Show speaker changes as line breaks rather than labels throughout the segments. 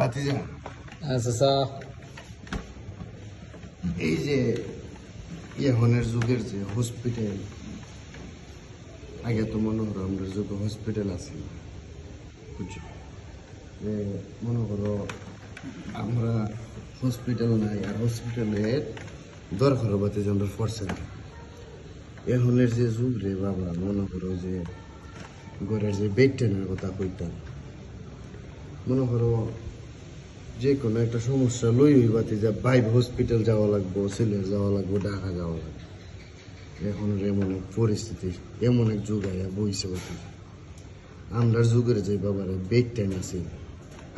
বাতিজা
চাচা
এই যে এখনের যুগের যে হসপিটাল, আগে তো মনে করো আমাদের যুগে হসপিটাল আছে, বুঝছো? যে মনে করো আমরা হসপিটাল নাই, আর হসপিটালের দরকার বাতি যে আমরা পড়ছে না। এখনের যে যুগ রে বাবা, মনে করো যে ঘরের যে বেড টেনের কথা কইতাম, মনে করো যে কোনো একটা সমস্যা লই হইবাতে যা বাইরে হসপিটাল যাওয়া লাগবো, সিলেট যাওয়া লাগবো, ঢাকা যাওয়া লাগবে। এখন এমন এক পরিস্থিতি, এমন এক যুগ আয়া বইছে বাতি। আমরার যুগের যে বাবারে বেড টেন আছে,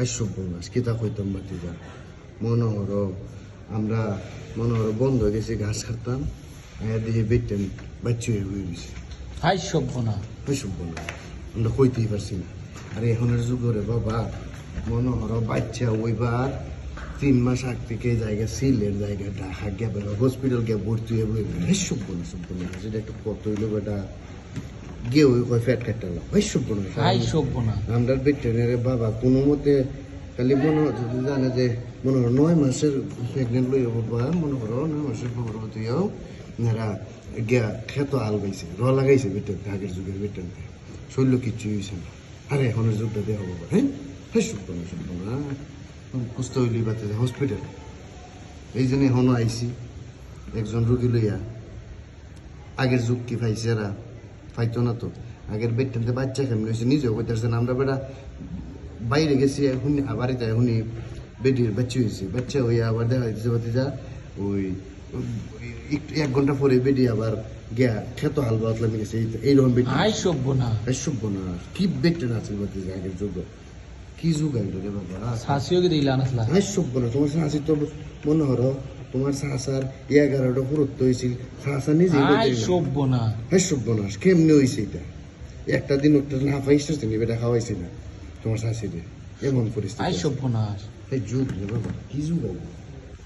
আইসব্য মাস কিতা কইতাম বাতি যা মনে হরো আমরা মনে হরো বন্ধ হয়ে গেছি, ঘাস খাতাম, আয়া দিয়ে বেড টেন বাচ্চু হয়ে গেছে।
হাই সভ্য না
আইসব্য না, আমরা কইতেই পারছি না। আর এখনের যুগরে বাবা মনে হরো বাচ্চা ওইবার 3 মাস আগ থেকে জায়গা সিলের জায়গা ঢাকা গেবে হসপিটাল গিয়ে ভর্তি হয়ে বই সভ্য না, সভ্য না। সেটা একটা কত হইলো বেটা গিয়ে ওই কয় ফ্যাট কাটালাম, সভ্য না।
হাই সভ্য না
আমরা বেটেনের বাবা কোনো মতে খালি মনে হচ্ছে জানে যে মনে করো 9 মাসের প্রেগনেন্ট লই বাবা, মনে করো 9 মাসের গর্ভবতীও এরা গিয়া খেত আল গাইছে, র লাগাইছে বেটেন, আগের যুগের বেটেন শৈল্য কিচ্ছু হয়েছে না। আরে এখনের যুগটা দেওয়া বাবা, হ্যাঁ সভ্য না, সভ্য না। কুস্ত হইলি বাতে হসপিটাল এই জন্য এখনো আইসি একজন রুগী লইয়া। আগের যুগ কি পাইছে এরা, পাইতো না তো। আগের বেডটাতে বাচ্চা কেমন হয়েছে নিজেও কইতেছেন, আমরা বেটা বাইরে গেছি এখন বাড়িতে এখনই বেডির বাচ্চা হয়েছে, বাচ্চা হইয়া আবার দেখা যাচ্ছে বাতিজা ওই 1 ঘন্টা পরে বেডি আবার গিয়া খেতো হাল বাতলাম গেছে। এইরকম বেড
হাই সভ্য না
সভ্য না। কি বেডটা আছে বাতিজা আগের যুগ, কি যুগ আইলো রে বাবা।
শাসিও কি দিলা নাসলা
সভ্য না। তোমার শাসি তো মনে হরো তোমার শাসার 11টা পুরুত্ব হয়েছিল, শাসা নিজে
হাই সভ্য না
সভ্য না। কেমনি হয়েছে এটা? একটা দিন ওটা না পাইছে নি, বেটা খাওয়াইছে না তোমার শাশিরে, এমন পরিস্থিতি।
হাই সভ্য না
এই যুগ রে বাবা, কি যুগ আইলো।